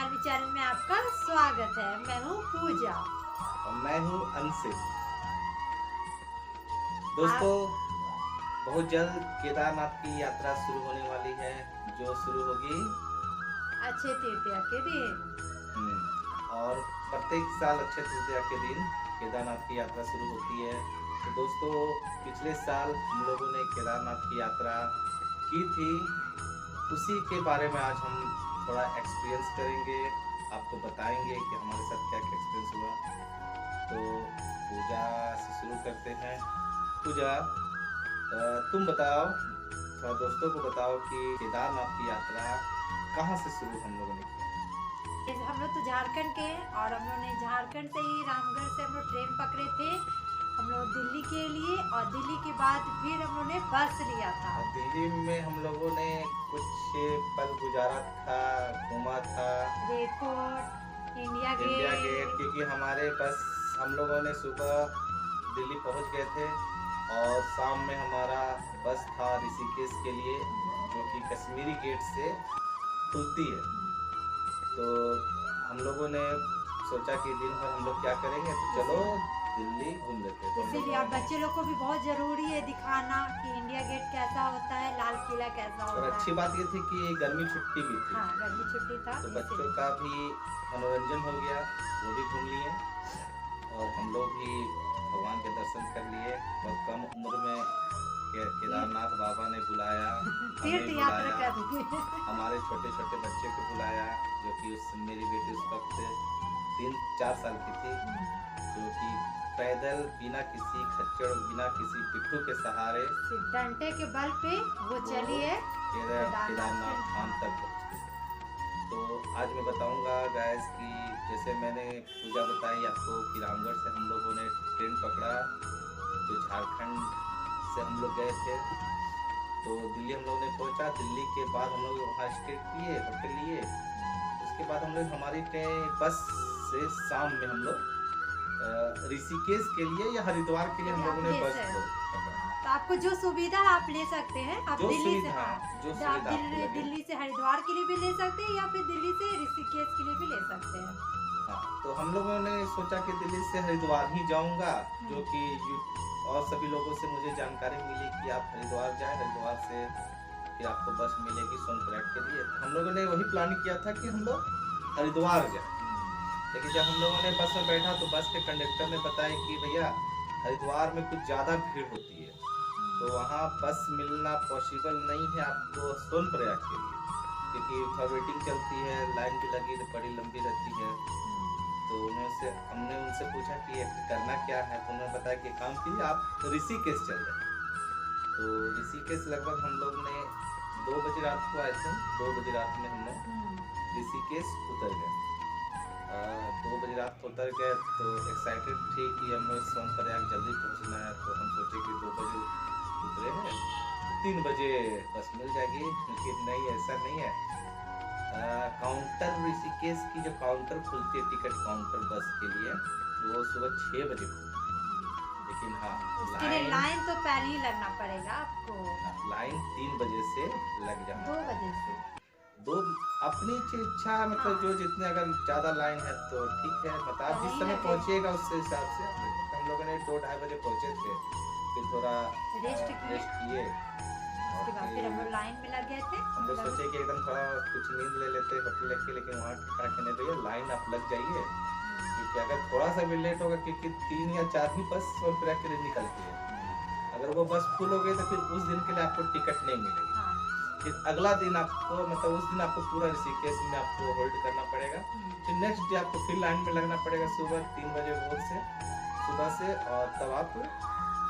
कहानी चैनल में आपका स्वागत है। मैं हूँ पूजा और मैं हूँ अंशित। दोस्तों, बहुत जल्द केदारनाथ की यात्रा शुरू होने वाली है, जो शुरू होगी अच्छे तृतीया के दिन। और प्रत्येक साल अक्षय तृतीया के दिन केदारनाथ की यात्रा शुरू होती है। तो दोस्तों, पिछले साल हम लोगों ने केदारनाथ की यात्रा की थी, उसी के बारे में आज हम थोड़ा एक्सपीरियंस करेंगे, आपको बताएंगे कि हमारे साथ क्या क्या एक्सपीरियंस हुआ। तो पूजा से शुरू करते हैं। पूजा, तुम बताओ, थोड़ा दोस्तों को बताओ कि केदारनाथ की यात्रा कहाँ से शुरू हम लोगों ने किया। हम लोग तो झारखंड के हैं और हम लोग ने झारखंड से ही रामगढ़ से हम लोग ट्रेन पकड़े थे हम लोग दिल्ली के लिए, और दिल्ली के बाद फिर हम लोग ने बस लिया था। दिल्ली में हम लोगों ने कुछ पल गुजारा था, घूमा था, रेड फोर्ट, इंडिया गेट, क्योंकि हमारे बस हम लोगों ने सुबह दिल्ली पहुंच गए थे और शाम में हमारा बस था ऋषिकेश के लिए, जो कि कश्मीरी गेट से खुलती है। तो हम लोगों ने सोचा कि दिन भर हम लोग क्या करेंगे, तो चलो दिल्ली घूम लेते हैं। इसीलिए और बच्चे लोग को भी बहुत जरूरी है दिखाना कि इंडिया गेट कैसा होता है, लाल किला कैसा होता है। और अच्छी बात ये थी कि गर्मी छुट्टी भी थी। हाँ, गर्मी छुट्टी था, तो बच्चों का भी मनोरंजन हो गया, वो भी घूम लिए और हम लोग भी भगवान के दर्शन कर लिए। बहुत कम उम्र में केदारनाथ बाबा ने बुलाया, तीर्थ यात्रा कर हमारे छोटे छोटे बच्चे को बुलाया, जो कि मेरी बेटी उस वक्त 3-4 साल की थी, जो कि पैदल बिना किसी खच्चर, बिना किसी पिट्ठू के सहारे डंडे के बल पे वो चली है केदारनाथ धाम तक पहुंची। तो आज मैं बताऊंगा गाइस कि जैसे मैंने पूजा बताई आपको कि रामगढ़ से हम लोगों ने ट्रेन पकड़ा, जो झारखंड से हम लोग गए थे। तो दिल्ली हम लोगों ने पहुंचा। दिल्ली के बाद हम लोग वहाँ स्टे किए, होटल लिए। उसके बाद हम लोग हमारी बस से शाम में हम लोग ऋषिकेश के लिए या हरिद्वार के लिए हम लोगों ने बस को पकड़ा। तो आपको जो सुविधा आप ले सकते हैं, आप दिल्ली से दिल्ली से हरिद्वार के लिए भी ले सकते हैं या फिर दिल्ली से ऋषिकेश के लिए भी ले सकते हैं। हाँ, तो हम लोगों ने सोचा कि दिल्ली से हरिद्वार ही जाऊंगा, जो कि और सभी लोगों से मुझे जानकारी मिली कि आप हरिद्वार जाएं, हरिद्वार से फिर आपको बस मिलेगी सोनप्रयाग के लिए। हम लोगों ने वही प्लान किया था कि हम लोग हरिद्वार जाएं। लेकिन जब हम लोगों ने बस में बैठा तो बस के कंडक्टर ने बताया कि भैया हरिद्वार में कुछ ज़्यादा भीड़ होती है, तो वहाँ बस मिलना पॉसिबल नहीं है आपको सोनप्रयाग के लिए, क्योंकि थोड़ा वेटिंग चलती है, लाइन भी लगी बड़ी लंबी रहती है। तो हमने उनसे पूछा कि करना क्या है, तो उन्होंने बताया कि काम कीजिए, आप ऋषिकेश चल जाए। तो ऋषिकेश लगभग हम लोग ने 2 बजे रात को आए थे, 2 बजे रात में हम लोग ऋषिकेश उतर गए। 2 बजे रात को उतर गए तो एक्साइटेड थे कि हमें सोनप्रयाग जल्दी पहुंचना है। तो हम सोचे कि 2 बजे उतरे हैं, 3 बजे बस मिल जाएगी, लेकिन नहीं, ऐसा नहीं है। काउंटर ऋषिकेश की जो काउंटर खुलती है, टिकट काउंटर बस के लिए, वो सुबह 6 बजे खुलती है। लेकिन हाँ, उसके लिए लाइन तो पहले ही लगना पड़ेगा आपको। लाइन 3 बजे से लग जाना, 2 बजे से 2 अपनी इच्छा, मतलब जो जितने, अगर ज्यादा लाइन है तो ठीक है, बता जिस समय पहुंचिएगा उससे हिसाब से। हम लोगों ने 2-2:30 बजे पहुंचे थे, फिर थोड़ा रेस्ट किए, उसके बाद फिर हम लोग लाइन में लग गए थे। हम लोग सोचे कि एकदम थोड़ा कुछ नींद ले लेते होटल लेके, लेकिन वहाँ कहा कि नहीं भैया लाइन आप लग जाइए, क्योंकि अगर थोड़ा सा भी लेट होगा, क्योंकि 3 या 4 ही बस सोनप्रयाग के लिए निकलती है, अगर वो बस फुल हो गई तो फिर उस दिन के लिए आपको टिकट नहीं मिलेगी। फिर अगला दिन आपको, मतलब उस दिन आपको पूरा ऋषिकेश में आपको होल्ड करना पड़ेगा। फिर नेक्स्ट डे आपको फिर लाइन में लगना पड़ेगा सुबह 3 बजे भोर से, सुबह से, और तब आप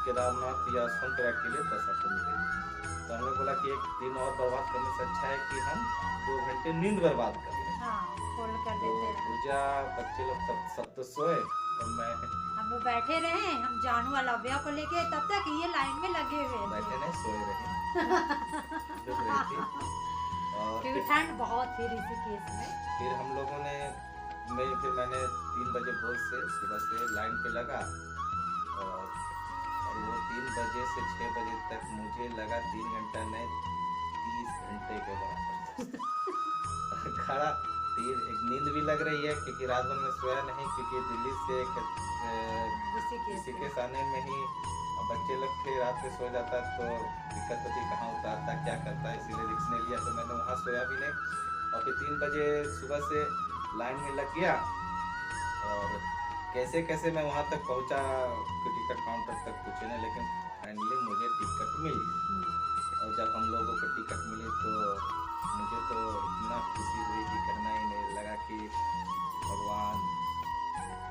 केदारनाथ या सोनप्रयाग के लिए बस आपको मिलेगी। तो हमने बोला कि एक दिन और बर्बाद करने से अच्छा है कि हम 2 घंटे नींद बर्बाद कर लें। तो पूजा, बच्चे लोग सब तो सोए और हम लोग बैठे रहे, हम जानू और लव्या को लेके, तब तक ये लाइन में लगे हुए बैठे नहीं, सोए रहे क्योंकि ठंड बहुत थी ऋषिकेश में। फिर हम लोगों ने मैंने 3 बजे भोर से सुबह से लाइन पे लगा, और वो 3 बजे से 6 बजे तक मुझे लगा 3 घंटा नहीं, 30 घंटे के बराबर खड़ा एक नींद भी लग रही है क्योंकि रात भर में सोया नहीं, क्योंकि दिल्ली से ऋषिकेश आने में ही बच्चे लोग थे, रात में सो जाता तो दिक्कत होती, कहाँ उतारता क्या करता, इसीलिए रिक्स नहीं लिया, तो मैंने वहाँ सोया भी नहीं। और फिर 3 बजे सुबह से लाइन में लग गया और कैसे कैसे मैं वहाँ तक पहुँचा, टिकट काउंटर तक पूछे नहीं, लेकिन फाइनली मुझे टिकट मिली। और जब हम लोगों को टिकट मिली तो मुझे तो इतना खुशी हुई कि कहना ही नहीं, लगा कि भगवान।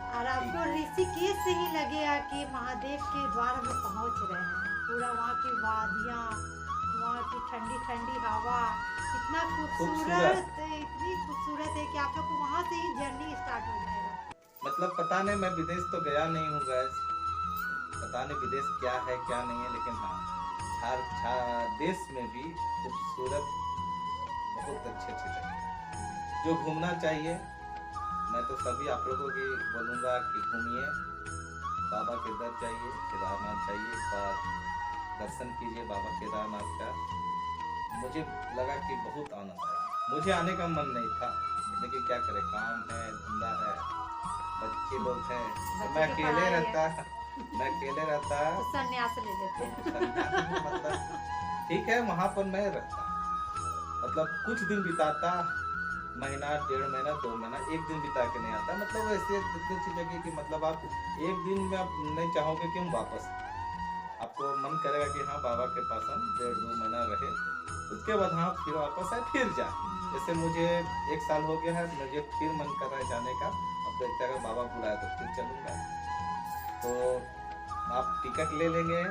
और आपको ऋषिकेश से ही लगेगा कि महादेव के द्वार में पहुंच रहे हैं। पूरा वहाँ की वादियाँ, वहाँ की ठंडी ठंडी हवा इतना खूबसूरत, इतनी खूबसूरत है कि आप लोग को वहाँ से ही जर्नी स्टार्ट हो जाएगा। मतलब पता नहीं, मैं विदेश तो गया नहीं हूँ गैस, पता नहीं विदेश क्या है क्या नहीं है, लेकिन हाँ देश में भी खूबसूरत बहुत अच्छे जगह जो घूमना चाहिए। मैं तो सभी आप लोगों की बोलूँगा कि घूमिए, बाबा के दर जाइए, केदारनाथ जाइए, एक बार दर्शन कीजिए बाबा केदारनाथ का। मुझे लगा कि बहुत आनंद आया। मुझे आने का मन नहीं था, लेकिन क्या करें, काम है, धंधा है, बच्चे लोग हैं, तो मैं अकेले रहता तो संन्यास ले लेते। मतलब ठीक है, वहाँ पर मैं रहता, मतलब कुछ दिन बिताता, महीना 1.5 महीना 2 महीना, 1 दिन बिता के नहीं आता। मतलब ऐसे इतनी अच्छी जगह कि मतलब आप 1 दिन में आप नहीं चाहोगे कि हम वापस, आपको मन करेगा कि हाँ बाबा के पास हम 1.5-2 महीना रहे, उसके बाद हाँ फिर वापस आए फिर जाए। जैसे मुझे 1 साल हो गया है, मुझे फिर मन कर रहा है जाने का, अब देखते अगर बाबा बुलाए तो फिर चलूँगा। तो आप टिकट ले लेंगे,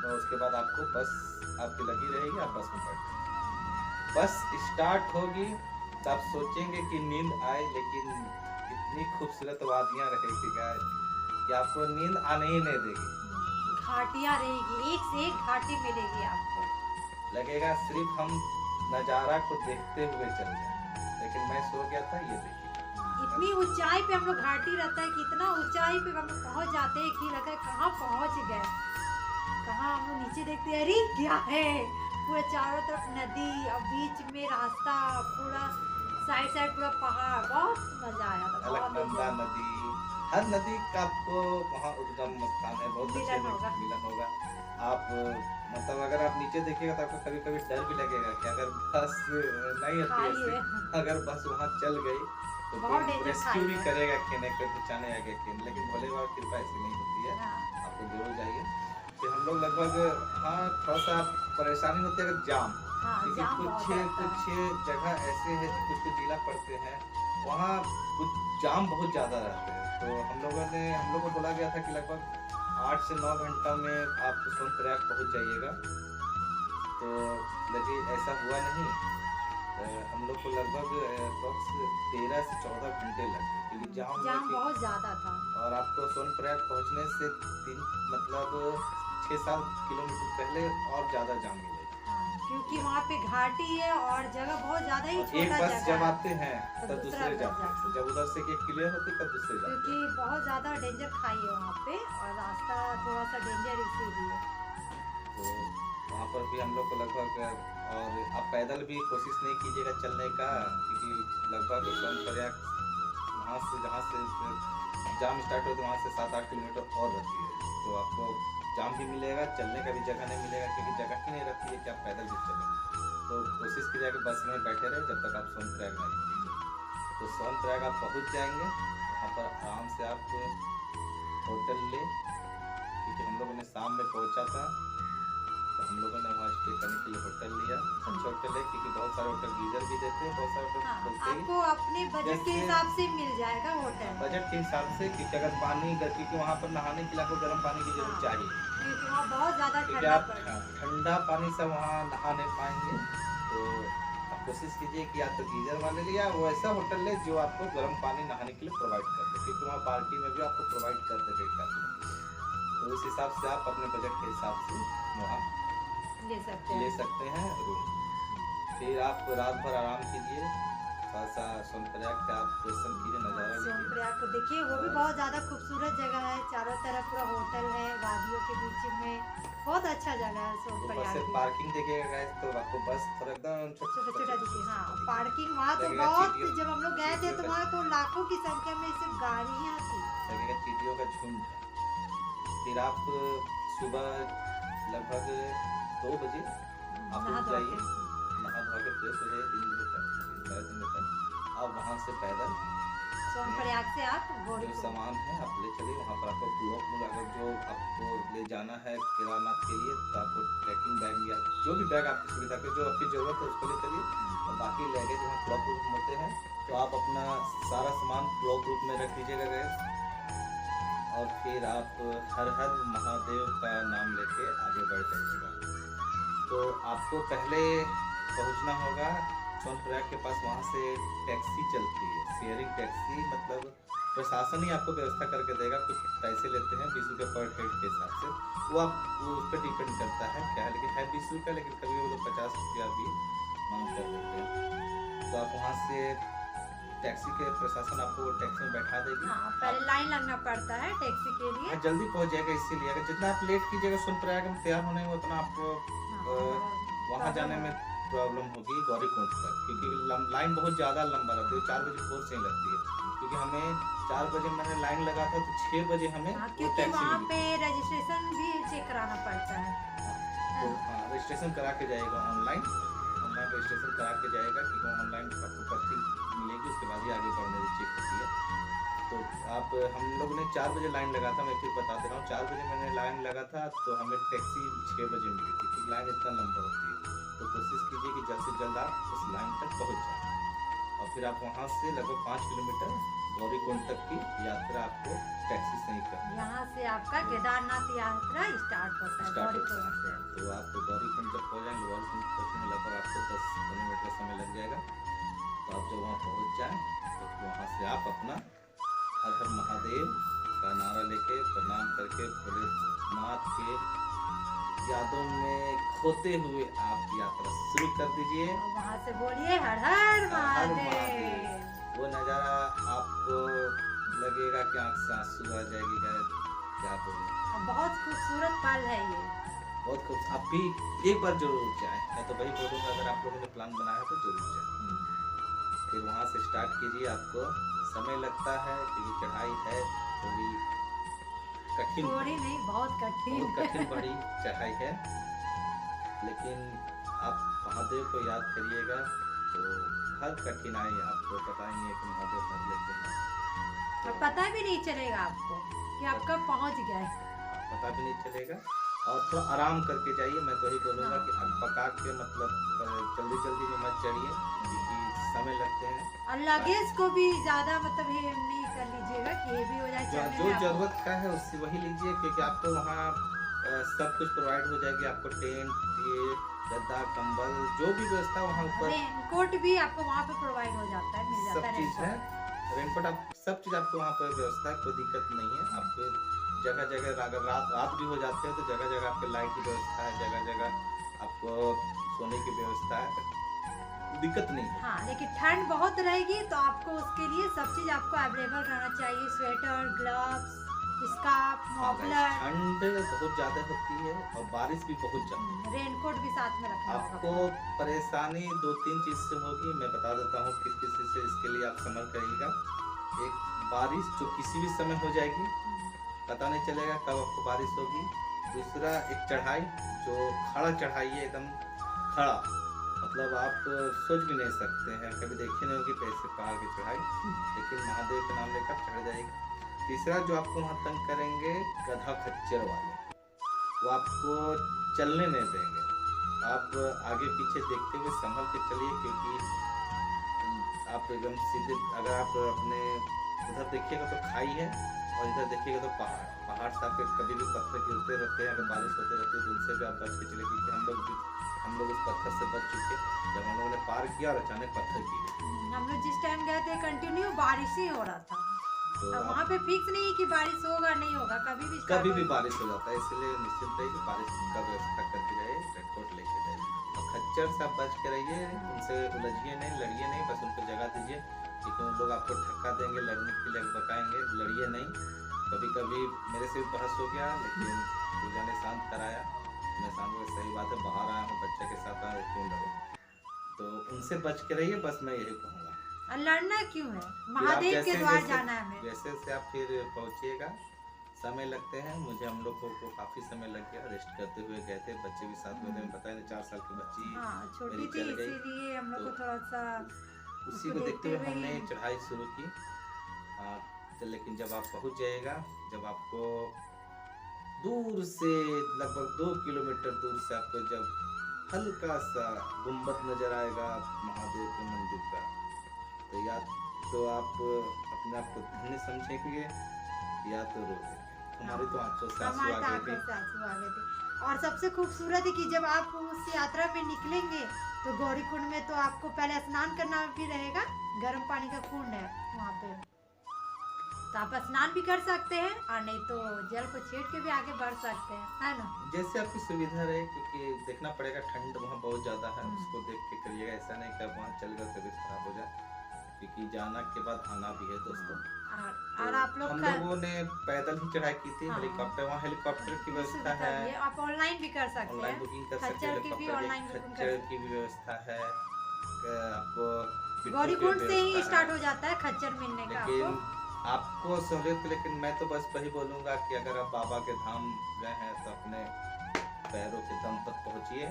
तो उसके बाद आपको बस आपकी लगी रहेगी, आप बस में बैठे, बस स्टार्ट होगी, तो आप सोचेंगे कि नींद आए, लेकिन इतनी खूबसूरत वादियाँ रहेगी कि आपको नींद आने ही नहीं देगी। घाटियाँ रहेगी, एक से एक घाटी मिलेगी आपको, लगेगा सिर्फ हम नज़ारा को देखते हुए चल जाए। लेकिन मैं सो गया था, ये देखिए इतनी ऊंचाई पे हम लोग, घाटी रहता है कि इतना ऊंचाई पे हम लोग पहुंच जाते हैं कि लगता है कहाँ पहुंच गए, कहाँ हम लोग नीचे देखते हैं, अरे क्या है, पूरा चारों तरफ नदी और बीच में रास्ता, पूरा साइड पूरा पहाड़, बहुत मजा आया था। अलकनंदा नदी, हर नदी का आपको वहाँ उद्गम स्थान है, बहुत अच्छे मिलन होगा। आप मतलब अगर आप नीचे देखिएगा तो आपको कभी कभी डर भी लगेगा कि अगर बस नहीं होती, अगर बस वहाँ चल गई तो रेस्क्यू भी करेगा कि नहीं, कोई बचाने आ गया कि, लेकिन भोले बाबा की कृपा ऐसी नहीं होती है, आपको जरूर जाइए। फिर हम लोग लगभग हाँ थोड़ा सा परेशानी होती है जाम, क्योंकि कुछ जगह ऐसे है, कुछ जिला पड़ते हैं वहाँ कुछ जाम बहुत ज़्यादा रहते हैं। तो हम लोग को बोला गया था कि लगभग 8 से 9 घंटा में आप सोनप्रयाग पहुँच जाइएगा, तो लेकिन ऐसा हुआ नहीं। हम लोग को लगभग 13 से 14 घंटे लगे, क्योंकि जाम बहुत ज़्यादा था। और आपको सोनप्रयाग पहुँचने से 6-7 किलोमीटर पहले और ज़्यादा जाम मिलेगा, क्योंकि वहाँ पे घाटी है और जगह बहुत ज्यादा ही छोटा एक बस जगह जब आते हैं तो दूसरे जाते हैं, जब उधर से क्लियर होते तब दूसरे जाते हैं, क्योंकि बहुत ज्यादा डेंजर खाई है वहाँ पे और रास्ता थोड़ा सा डेंजर इसीलिए। तो वहाँ पर भी हम लोग को लगभग, और आप पैदल भी कोशिश नहीं कीजिएगा चलने का, क्योंकि लगभग सोनप्रयाग जहाँ से जाम स्टार्ट होता है वहाँ से 7-8 किलोमीटर और रहती है, तो आपको जाम भी मिलेगा, चलने का भी जगह नहीं मिलेगा, क्योंकि जगह ही नहीं रहती है कि आप पैदल भी चलें। तो कोशिश कीजिए कि बस में बैठे रहे जब तक आप सोनप्रयाग नहीं पहुँचे। तो सोनप्रयाग आप पहुँच जाएंगे, वहाँ पर आराम से आप होटल ले, क्योंकि हम लोगों ने शाम में पहुँचा था, तो हम लोगों ने वहाँ स्टे करने के लिए होटल लिया, अच्छा होटल है, क्योंकि बहुत सारे होटल गीजर भी देते हैं, बहुत सारे होटल बोलते हैं आपको अपने बजट के हिसाब से मिल जाएगा होटल, बजट के हिसाब से, क्योंकि अगर पानी, क्योंकि वहाँ पर नहाने के लिए आपको गर्म पानी की जरूरत चाहिए, क्योंकि वहाँ बहुत ज़्यादा क्योंकि आप ठंडा पानी से वहाँ नहा नहीं पाएंगे। तो आप कोशिश कीजिए कि या तो गीजर वाले लिया, वो ऐसा होटल ले जो आपको गर्म पानी नहाने के लिए प्रोवाइड कर दे, क्योंकि वहाँ पार्टी में भी आपको प्रोवाइड कर देगा, तो उस हिसाब से आप अपने बजट के हिसाब से वहाँ ले सकते हैं रूम। फिर आप रात भर आराम कीजिए, थोड़ा सा सोनप्रयाग का आप दर्शन कीजिए, नज़ारा लीजिए। सोनप्रयाग को देखिए, वो भी बहुत ज्यादा खूबसूरत जगह है, चारों तरफ पूरा होटल है वादियों के बीच में, बहुत अच्छा जगह है ऊपर सोनप्रयाग से भी। पार्किंग देखिएगा गाइस, तो आपको बस थोड़ा एकदम छोटा छोटा दिखे, हाँ पार्किंग वहाँ तो लगेगा बहुत, चींटियों- जब हम लोग गए थे तो चींटियों वहाँ तो लाखों की संख्या में सिर्फ गाड़ियाँ थी। लगेगा चींटियों का झुंड है। फिर आप सुबह लगभग 2 बजे आप नहा उठ धो जाइए, के। नहा धो के फ्रेश हो जाइए, 3 बजे तक 3:30 तक आप वहाँ से पैदल सोनप्रयाग से आप जो गौरीकुंड, सामान है आप ले चलिए। वहाँ पर आपको ब्लॉक में अगर जो आपको ले जाना है केदारनाथ के लिए, तो आपको ट्रैकिंग बैग या जो भी बैग आपकी सुविधा के जो आपकी ज़रूरत है उसको ले चलिए। और बाकी लगेज वहाँ ब्लॉक रूप होते हैं, तो आप अपना सारा सामान ब्लॉक रूप में रख दीजिएगा गैस। और फिर आप हर हर महादेव का नाम लेके आगे बढ़ जाइएगा। तो आपको पहले पहुँचना होगा सोनप्रयाग के पास, वहाँ से टैक्सी चलती है, शेयरिंग टैक्सी, मतलब प्रशासन ही आपको व्यवस्था करके देगा। कुछ पैसे लेते हैं 20 रुपये पर हेड के हिसाब से, वो उस पर डिपेंड करता है क्या है, लेकिन है 20 रुपये, लेकिन कभी वो लोग 50 रुपया भी मांग कर देते हैं। तो आप वहाँ से टैक्सी के प्रशासन आपको वो टैक्सी में बैठा देगी। हाँ पहले लाइन लगना पड़ता है टैक्सी के लिए। हाँ, जल्दी पहुँच जाएगा, इसीलिए अगर जितना आप लेट कीजिएगा सोनप्रयाग में तैयार होने में, उतना आपको वहाँ जाने में प्रॉब्लम होगी गौरीकुंड तक, क्योंकि लाइन बहुत ज़्यादा लंबा लगती है। 4 बजे भोर से ही लगती है, क्योंकि हमें 4 बजे मैंने लाइन लगा था, तो 6 बजे हमें वो क्योंकि टैक्सी वहाँ मिली। पे रजिस्ट्रेशन भी चेक कराना पड़ता है। तो हाँ, रजिस्ट्रेशन करा के जाएगा, ऑनलाइन रजिस्ट्रेशन करा के जाएगा, क्योंकि ऑनलाइन आपको पर्ची मिलेगी, उसके बाद ही आगे बढ़ने की चेक होती है। तो आप हम लोग ने 4 बजे लाइन लगा था, मैं फिर बता दे रहा हूँ, 4 बजे मैंने लाइन लगा था, तो हमें टैक्सी 6 बजे मिली थी, क्योंकि लाइन इतना लंबा होती है। तो कोशिश कीजिए कि जल्द से जल्द आप उस लाइन तक पहुँच जाएं। और फिर आप वहाँ से लगभग 5 किलोमीटर गौरीकुंड तक की यात्रा आपको टैक्सी से ही करनी है। यहाँ से आपका केदारनाथ यात्रा स्टार्ट होता है स्टार्ट होता गौरीकुंड से। तो आप गौरीकुंड जब पहुँच जाएंगे, गौरीकुंड पहुँचने में लगभग आपको 10-15 मिनट का समय लग जाएगा। तो आप जब वहाँ पहुँच जाएँ, तो वहाँ से आप अपना हर हर महादेव का नारा लेके प्रणाम करके भोलेनाथ के यादों में खोते हुए आप यात्रा शुरू कर दीजिए। और वहाँ से बोलिए हर हर हर महादेव। महादेव। वो नज़ारा आपको लगेगा कि आँख से आंसू आ जाएगी, क्या बोलूं। बहुत खूबसूरत पल है ये। बहुत खूब, आप भी एक बार जरूर जाएं। मैं तो वही बोलूँगा, अगर आप लोगों ने प्लान बनाया है तो जरूर जाएं। फिर वहाँ से स्टार्ट कीजिए। आपको समय लगता है, क्योंकि चढ़ाई है थोड़ी कठिन, थोड़ी नहीं बहुत कठिन बड़ी चढ़ाई है, लेकिन आप महादेव को याद करिएगा तो हर कठिनाई आपको पता ही है कि महादेव कर लेते हैं। और पता भी नहीं चलेगा आपको कि आप कब पहुँच गए। पता भी नहीं चलेगा। और थोड़ा आराम करके जाइए, मैं तो यही बोलूँगा हाँ। कि अकबका के मतलब जल्दी में मत चढ़िए, क्योंकि समय लगते हैं। और लगेज को भी ज्यादा मतलब ये नहीं कर लीजिएगा कि ये भी हो जाए चलने जो में आपको। जरूरत का है उससे वही लीजिए, क्योंकि आपको वहाँ सब कुछ प्रोवाइड हो जाएगी। आपको टेंट, ये गद्दा, कंबल, जो भी व्यवस्था वहाँ ऊपर, रेनकोट भी आपको वहाँ पे प्रोवाइड हो जाता है, मिल जाता सब है चीज़ है। रेनकोट। रेनकोट आप सब चीज़ आपको वहाँ पर व्यवस्था है, कोई दिक्कत नहीं है। आपको जगह जगह अगर रात भी हो जाते हैं तो जगह जगह आपके लाइट की व्यवस्था है, जगह जगह आपको सोने की व्यवस्था है, दिक्कत नहीं है। हाँ लेकिन ठंड बहुत रहेगी, तो आपको उसके लिए सब चीज आपको अवेलेबल रहना चाहिए, स्वेटर, ग्लव्स, स्कार्फ, मफलर, ठंड बहुत ज्यादा होती है और बारिश भी बहुत ज्यादा है। रेनकोट भी साथ में रखना आपको होगा। परेशानी 2-3 चीज से होगी, मैं बता देता हूँ किस किस चीज से, इसके लिए आप समझ करिएगा। एक, बारिश जो किसी भी समय हो जाएगी, पता नहीं चलेगा कब आपको बारिश होगी। दूसरा, एक चढ़ाई जो खड़ा चढ़ाई है, एकदम खड़ा, मतलब आप सोच भी नहीं सकते हैं, कभी देखे नहीं होगी कैसे पहाड़ की चढ़ाई, लेकिन महादेव के नाम लेकर चढ़ जाएगी। तीसरा, जो आपको वहाँ तंग करेंगे गधा खच्चर वाले, वो आपको चलने नहीं देंगे। आप आगे पीछे देखते हुए संभल के चलिए, क्योंकि आप एकदम सीधे, अगर आप अपने उधर देखिएगा तो खाई है और इधर देखिएगा तो पहाड़ से आपके कभी भी पत्थर गिरते रहते हैं, अगर बारिश होते रहती है तो उनसे भी आप बच के चले, क्योंकि हम लोग उस पत्थर से बच चुके जब हम लोगों ने पार किया और अचानक पत्थर गिरे। हम लोग जिस टाइम गए थे कंटिन्यू बारिश ही हो रहा था, तो अब वहाँ पे फिक्स नहीं कि बारिश होगा नहीं होगा, कभी भी बारिश हो जाता है, इसलिए निश्चिंत रहिए कि बारिश का व्यवस्था करके जाइए, रेनकोट लेके जाइए। और खच्चर से आप बच के रहिए, उनसे उलझिए नहीं, लड़िए नहीं, बस उनको जगह दीजिए। क्योंकि उन लोग आपको धक्का देंगे, लड़ने के लिए बकाएंगे, लड़िए नहीं। कभी कभी मेरे से भी बहस हो गया, लेकिन पूजा ने शांत कराया। मैं शांत को सही बात है, बाहर आया हूँ, बच्चे के साथ आया हूँ, क्यों लड़ो। तो उनसे बच के रहिए, बस मैं यही कहूँगा। और लड़ना क्यों है, फिर आप महादेव के द्वार जैसे जाना है हमें। जैसे से आप फिर पहुँचिएगा, समय लगते हैं, मुझे हम लोग को काफ़ी समय लग गया, रेस्ट करते हुए गए थे, बच्चे भी साथ में थे, बताया नहीं 4 साल की बच्ची हाँ छोटी मेरी थी, चल गई। इसीलिए हम लोग को तो थोड़ा सा उसी उसको को देखते हुए देखते हुए हमने ही- चढ़ाई शुरू की। तो लेकिन जब आप पहुंच जाएगा, जब आपको दूर से लगभग 2 किलोमीटर दूर से आपको जब हल्का सा गुंबद नजर आएगा महादेव के मंदिर का, तो या तो आप अपने आप को धन्य समझेंगे या तो रो देंगे। हमारे तो आंखों से आंसू हमारे आ तो गए आंखों थे। से आंसू आ गए थे। और सबसे खूबसूरत है कि जब आप उस यात्रा में निकलेंगे तो गौरी कुंड में तो आपको पहले स्नान करना भी रहेगा, गर्म पानी का कुंड है वहाँ पे, तो आप स्नान भी कर सकते हैं और नहीं तो जल को छीट के भी आगे बढ़ सकते हैं, है ना। जैसे आपकी सुविधा रहे, क्योंकि देखना पड़ेगा, ठंड वहाँ बहुत ज़्यादा है, उसको देख के करिएगा। ऐसा नहीं कि आप वहाँ चल गए तबीयत खराब हो जाए, क्योंकि जाना के बाद आना भी है दोस्तों। और आप लोग हम का लोगों ने पैदल ही चढ़ाई की थी। हाँ। हेलीकॉप्टर, वहाँ हेलीकॉप्टर की व्यवस्था सुविधा है, भी है, आप ऑनलाइन भी कर सकते ऑनलाइन हैं। बुकिंग कर सकते हैं। खच्चर की भी हेलीकॉप्टर ऑनलाइन की बुकिंग खच्चर कर की भी व्यवस्था है, आपको पिट्ठू गौरी की कुंड से ही व्यवस्था स्टार्ट है। हो जाता है खच्चर मिलने का लेकिन आपको। आपको सहूलियत, लेकिन मैं तो बस वही बोलूँगा कि अगर आप बाबा के धाम गए हैं तो अपने पैरों के दम तक पहुँचिए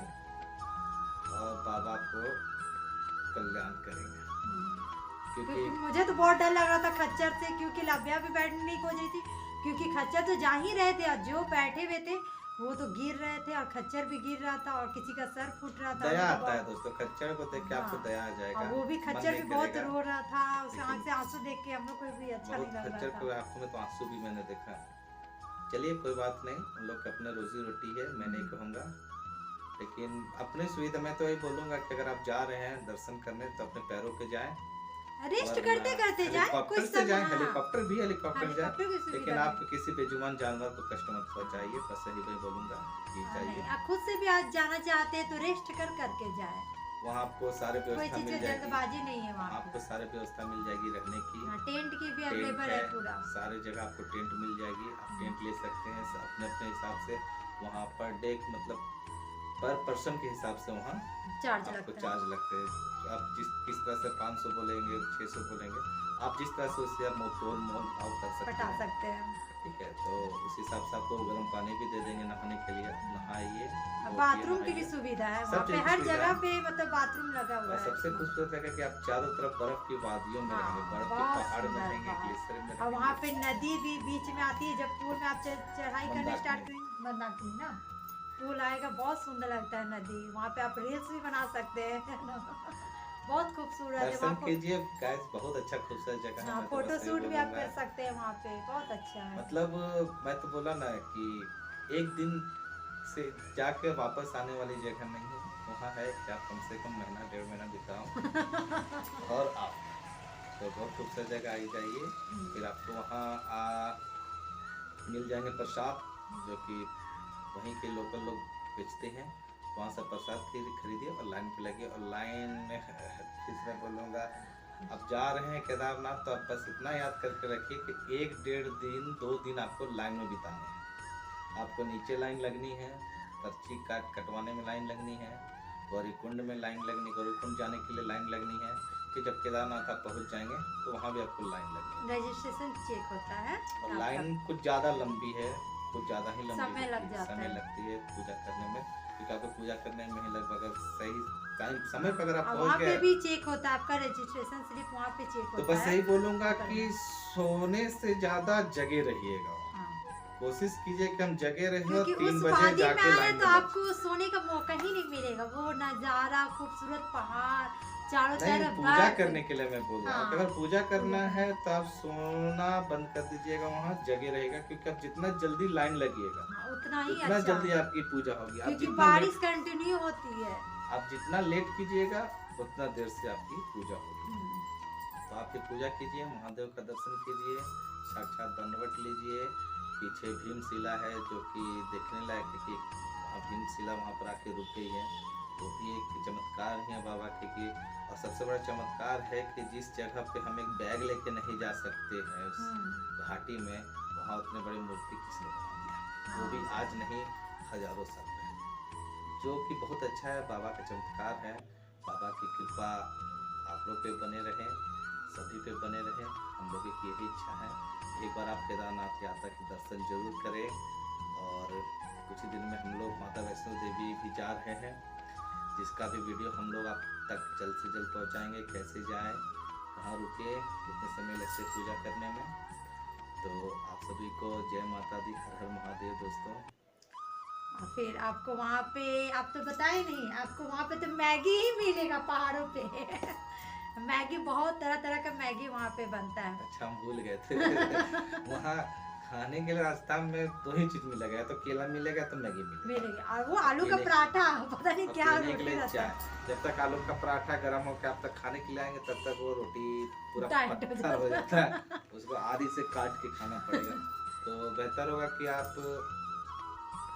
और बाबा को कल्याण करेंगे। क्योंकि क्योंकि मुझे तो बहुत डर लग रहा था खच्चर से, क्योंकि लव्या भी बैठने नहीं हो रही थी, क्योंकि खच्चर तो जा ही रहे थे और जो बैठे हुए थे वो तो गिर रहे थे और खच्चर भी गिर रहा था और किसी का सर फूट रहा था। दया मुझे आता है बहुत- दोस्तों, खच्चर को देख के आपको हाँ। दया आ जाएगा। और वो भी मन खच्चर नहीं भी बहुत करेगा। रो रहा था, उसके लेकिन आंख से आंसू देख के हम लोग को भी अच्छा बहुत नहीं लग खच्चर रहा को था। आंखों में तो आंसू भी मैंने देखा। चलिए कोई बात नहीं, उन लोग की अपने रोजी रोटी है, मैं नहीं कहूँगा। लेकिन अपने सुविधा में तो यही बोलूँगा कि अगर आप जा रहे हैं दर्शन करने तो अपने पैरों पे जाएं, रेस्ट वरना करते करते जाए, हेलीकॉप्टर कुछ से जाएं, हाँ, हेलीकॉप्टर भी हेलीकॉप्टर जाए, हेलीकॉप्टर की सुविधा लेकिन है। आप किसी बेजुबान जानवर को कष्ट मत पहुंचाइए। बस यही मैं बोलूँगा कि हाँ, जाइए। नहीं, आप खुद से भी आज जाना चाहते हैं तो रेस्ट कर करके जाए, वहाँ आपको सारे कोई व्यवस्था चीज मिल की जाएगी, जल्दबाजी नहीं है वहाँ आपको पे। सारे व्यवस्था मिल जाएगी रहने की। हाँ, टेंट की भी टेंट अवेलेबल है पूरा। सारे जगह आपको टेंट मिल जाएगी, आप टेंट ले सकते हैं अपने अपने हिसाब से। वहाँ पर डे मतलब पर पर्सन के हिसाब से वहाँ चार्ज आपको लगता है। चार्ज लगते हैं। आप किस तरह से 500 बोलेंगे, 600 बोलेंगे, आप जिस तरह से उससे आप मोल भाव कर सकते पटा हैं। सकते हैं। ठीक है, तो उस हिसाब से आपको गर्म पानी भी दे देंगे नहाने के लिए, नहाइए। और धोइए, बाथरूम की भी नहाइए। सुविधा है सब वहाँ पे, चीज़ की हर सुविधा जगह है। पे मतलब बाथरूम लगा हुआ और है। सबसे खूबसूरत है कि आप चारों तरफ बर्फ की वादियों में हाँ, रहेंगे, बर्फ के बहुत पहाड़ में सुंदर रहेंगे, पहाड़। ग्लेशियर में और वहाँ रहेंगे। पे नदी भी बीच में आती है, जब पुल में आप चढ़ाई करने मंदाकिनी। स्टार्ट करेंगे, मंदाकिनी ना पुल आएगा, बहुत सुंदर लगता है नदी, वहाँ पे आप रील्स भी बना सकते हैं, है ना? बहुत खूबसूरत है दर्शन वहाँ पे। कीजिए गाइस, बहुत अच्छा खूबसूरत जगह है। हाँ, मैं तो बस फोटो यही शूट भी आप बोलूँगा। कर सकते हैं वहाँ पे, बहुत अच्छा है। मतलब मैं तो बोला ना कि एक दिन से जाके वापस आने वाली जगह नहीं है, वहाँ है कि आप कम से कम महीना 1.5 महीना बिताओ और आप तो बहुत खूबसूरत जगह आई जाइए। फिर आपको वहाँ मिल जाएंगे प्रसाद, जो कि वहीं के लोकल लोग बेचते हैं। वहाँ से प्रसाद खरीदिए और लाइन पे लगिए। और लाइन में फिर मैं बोलूँगा, आप जा रहे हैं केदारनाथ तो आप बस इतना याद करके रखिए कि 1-1.5 दिन 2 दिन आपको लाइन में बिताने हैं। आपको नीचे लाइन लगनी है, पर्ची कटवाने में लाइन लगनी है, गौरी कुंड में लाइन लगनी, गौरी कुंड जाने के लिए लाइन लगनी है। फिर जब केदारनाथ आप पहुँच जाएंगे तो वहाँ भी आपको लाइन लगनी है। रजिस्ट्रेशन चेक होता है और आपका। लाइन कुछ ज़्यादा लंबी है, कुछ ज़्यादा ही लंबी समय लग जाता समय है। लगती है पूजा करने में, क्योंकि आपको पूजा करने में ही लगभग अगर सही टाइम समय पर अगर आप और पहुँच वहाँ पे गए भी चेक होता है आपका रजिस्ट्रेशन स्लिप, वहाँ पे चेक तो होता बस है। यही बोलूँगा कि सोने से ज़्यादा जगे रहिएगा। हाँ। कोशिश कीजिए कि हम जगे रहे और क्योंकि 3 उस बजे वादी में जाके आए लाइन तो में लग आपको सोने का मौका ही नहीं मिलेगा, वो नजारा, खूबसूरत पहाड़, चारों नहीं, तरफ पूजा बर्फ। करने के लिए मैं बोल रहा हूँ। हाँ, अगर पूजा करना पूजा है तो आप सोना बंद कर दीजिएगा, वहाँ जगे रहेगा, क्योंकि आप जितना जल्दी लाइन लगिएगा हाँ, उतना ही उतना अच्छा, जल्दी आपकी पूजा होगी। आप क्योंकि जितना बारिश कंटिन्यू होती है। आप जितना लेट कीजिएगा उतना देर से आपकी पूजा होगी। तो आपकी पूजा कीजिए, महादेव का दर्शन कीजिए, साक्षात दंडवत लीजिए। पीछे भीमशिला है जो कि देखने लायक है, कि वहाँ भीमशिला वहाँ पर आके रुक गई है। वो भी एक चमत्कार ही है बाबा के, कि और सबसे बड़ा चमत्कार है कि जिस जगह पे हम एक बैग लेके नहीं जा सकते हैं उस घाटी में, वहाँ उतने बड़ी मूर्ति किसने बना दिया, वो भी आज नहीं हजारों साल पहले, जो कि बहुत अच्छा है। बाबा का चमत्कार है, बाबा की कृपा आप लोग पे बने रहे, सभी पे बने रहे, हम लोगों की यही इच्छा है। एक बार आप केदारनाथ यात्रा के दर्शन जरूर करें, और कुछ ही दिन में हम लोग माता वैष्णो देवी भी जा रहे हैं, जिसका भी वीडियो हम लोग आप तक जल्द से जल्द पहुंचाएंगे, कैसे जाएं, कहाँ रुके, कितने समय लगते पूजा करने में। तो आप सभी को जय माता दी, हर हर महादेव दोस्तों। और फिर आपको वहाँ पे, आप तो बताए नहीं, आपको वहाँ पे तो मैगी ही मिलेगा पहाड़ों पे मैगी, बहुत तरह तरह का मैगी वहाँ पे बनता है। अच्छा, हम भूल गए थे वहाँ खाने के लिए रास्ता में दो ही चीज मिलेगा, तो केला मिलेगा तो मैगी मिलेगी, और वो आलू का पराठा, पता नहीं क्या रोटी रहता है। जब तक आलू का पराठा गर्म होकर आप तक खाने के लिए आएंगे, तब तक वो रोटी पूरा टाइट पत्थर हो जाता है, उसको आधी से काट के खाना पड़ेगा। तो बेहतर होगा कि आप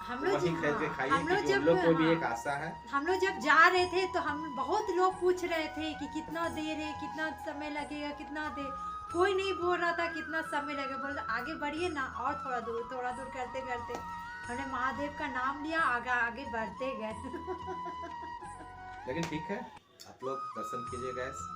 हम लोग वहीं खरीद के खाइए, हम लोग जब लोग को भी एक आशा है। हम लोग जब जा रहे थे तो हम बहुत लोग पूछ रहे थे कि कितना देर है, कितना समय लगेगा, कितना देर, कोई नहीं बोल रहा था कितना समय लगेगा, बोल आगे बढ़िए ना, और थोड़ा दूर करते करते हमने महादेव का नाम लिया, आगे आगे बढ़ते गए लेकिन ठीक है, आप लोग दर्शन कीजिए गैस।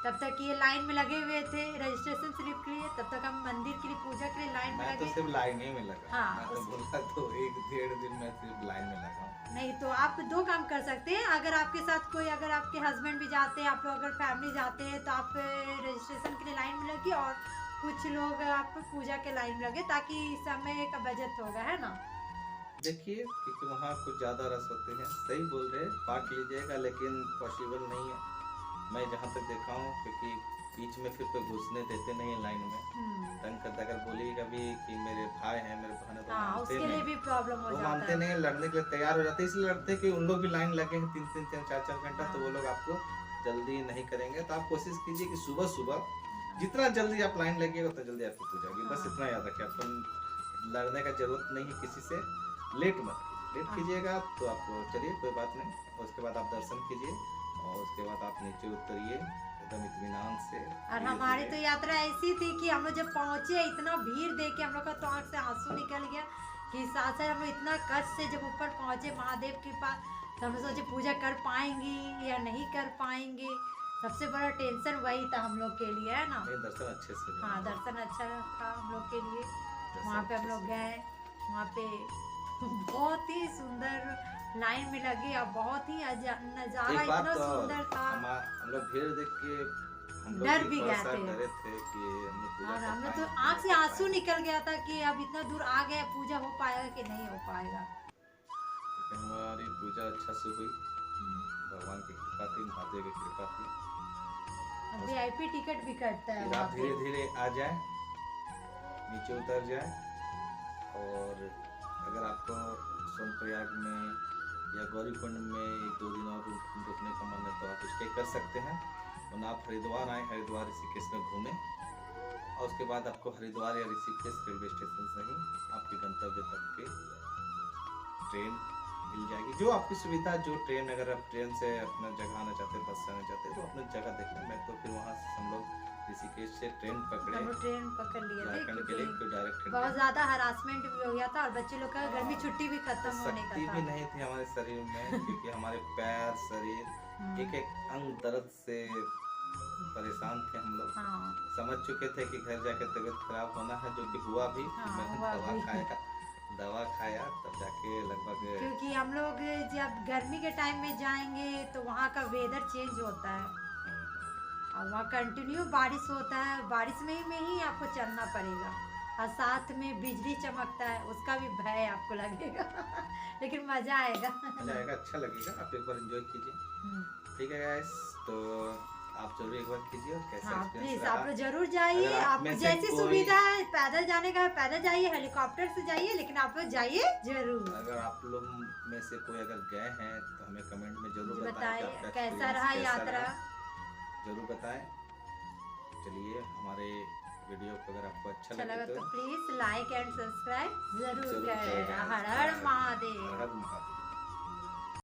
तब तक ये लाइन में लगे हुए थे रजिस्ट्रेशन स्लिप के लिए, तब तक हम मंदिर के लिए, पूजा के लिए लाइन में लगे। तो सिर्फ लाइन ही में लगा। हाँ, मैं तो बोला तो 1-1.5 दिन में सिर्फ लाइन में लगा। नहीं तो आप दो काम कर सकते हैं, अगर आपके साथ कोई, अगर आपके हस्बैंड भी जाते हैं, आप लोग अगर फैमिली जाते हैं, तो आप रजिस्ट्रेशन के लिए लाइन में लगे, और कुछ लोग आप पूजा के लाइन में लगे, ताकि समय का बचत होगा, है ना। देखिए, क्योंकि वहाँ कुछ ज्यादा रस होते हैं, सही बोल रहे, बांट लीजिएगा, लेकिन पॉसिबल नहीं है। मैं जहाँ तक देखा हूँ, क्योंकि बीच में फिर कोई घुसने देते नहीं लाइन में, तंग करता, अगर बोलिएगा भी कि मेरे भाई हैं, मेरे बहन है, तो मानते उसके लिए भी प्रॉब्लम हो वो जाता मानते है। नहीं, लड़ने के लिए तैयार हो जाते हैं, इसलिए लड़ते कि उन लोग भी लाइन लगे हैं 3-3, 4-4 घंटा, तो वो लोग आपको जल्दी नहीं करेंगे। तो आप कोशिश कीजिए कि सुबह सुबह जितना जल्दी आप लाइन लगिएगा उतना जल्दी आपकी पूजा होगी। बस इतना याद रखिए, आपको लड़ने का जरूरत नहीं है किसी से, लेट मत कीजिए, लेट कीजिएगा तो आपको, चलिए कोई बात नहीं, उसके बाद आप दर्शन कीजिए, और उसके बाद आप नीचे उतरिए एकदम इत्मीनान से। और हमारी तो यात्रा ऐसी थी कि हम लोग जब पहुंचे, इतना भीड़ देख के हम लोग का तो आँख से आंसू निकल गया, कि साथ साथ हम लोग इतना कष्ट से जब ऊपर पहुंचे महादेव के पास, तो हम सोचे पूजा कर पाएंगे या नहीं कर पाएंगे। सबसे बड़ा टेंशन वही था हम लोग के लिए, है ना। दर्शन अच्छे से, हाँ, दर्शन अच्छा था हम लोग के लिए। वहाँ पे हम लोग गए, वहाँ पे बहुत ही सुंदर लाइन में लगे, और बहुत ही नजारा इतना सुंदर था। हम लोग भीड़ देख के डर भी गए थे, डरे थे कि और हम लोग तो आँख से आंसू निकल गया था कि अब इतना दूर आ गए, पूजा हो पाएगा कि नहीं हो पाएगा। लेकिन हमारी पूजा अच्छा से हुई, भगवान की कृपा थी, महादेव की कृपा थी। VIP टिकट भी कटता है, आप धीरे धीरे आ जाए, नीचे उतर जाए, और अगर आपको सोनप्रयाग में या गौरीकुंड में 1-2 दिन और रुकने का मन है तो आप स्टे कर सकते हैं, वरना आप हरिद्वार आए, हरिद्वार ऋषिकेश में घूमें, और उसके बाद आपको हरिद्वार या ऋषिकेश रेलवे स्टेशन से ही आपके गंतव्य तक के ट्रेन मिल जाएगी, जो आपकी सुविधा, जो ट्रेन, अगर आप ट्रेन से अपना जगह आना चाहते हैं, बस से आना चाहते हैं, तो अपनी जगह देख लें। मैं तो फिर वहाँ से हम लोग ऋषिकेश से ट्रेन पकड़े, हम लोग ट्रेन पकड़ लिए थे, क्योंकि क्योंकि बहुत ज्यादा हरासमेंट भी हो गया था, और बच्चे लोग का गर्मी छुट्टी भी खत्म होने का था। भी नहीं थी हमारे शरीर में, क्योंकि हमारे पैर, शरीर, एक एक अंग दर्द से परेशान थे हम लोग। समझ चुके थे कि घर जाके तबीयत खराब होना है, जो कि हुआ भी। मैंने दवा खाया तब जाके लगभग, क्योंकि हम लोग जब गर्मी के टाइम में जाएंगे तो वहाँ का वेदर चेंज होता है, और वहाँ कंटिन्यू बारिश होता है, बारिश में ही आपको चलना पड़ेगा, और साथ में बिजली चमकता है, उसका भी भय आपको लगेगा लेकिन मजा आएगा, अच्छा लगेगा। आप एक बार एंजॉय कीजिए, ठीक है गाइस। तो आप जरूर एक बार कीजिए, कैसा प्लीज आप लोग जरूर जाइए, आपको जैसी सुविधा है, पैदल जाने का पैदल जाइए, हेलीकॉप्टर से जाइए, लेकिन आप लोग जाइए जरूर। अगर आप लोग में से कोई अगर गए हैं तो हमें कमेंट में जरूर बताएं कैसा रहा यात्रा, जरूर बताएं। चलिए, हमारे वीडियो को अगर आपको अच्छा लगा तो प्लीज लाइक एंड सब्सक्राइब जरूर करें। हर हर महादेव।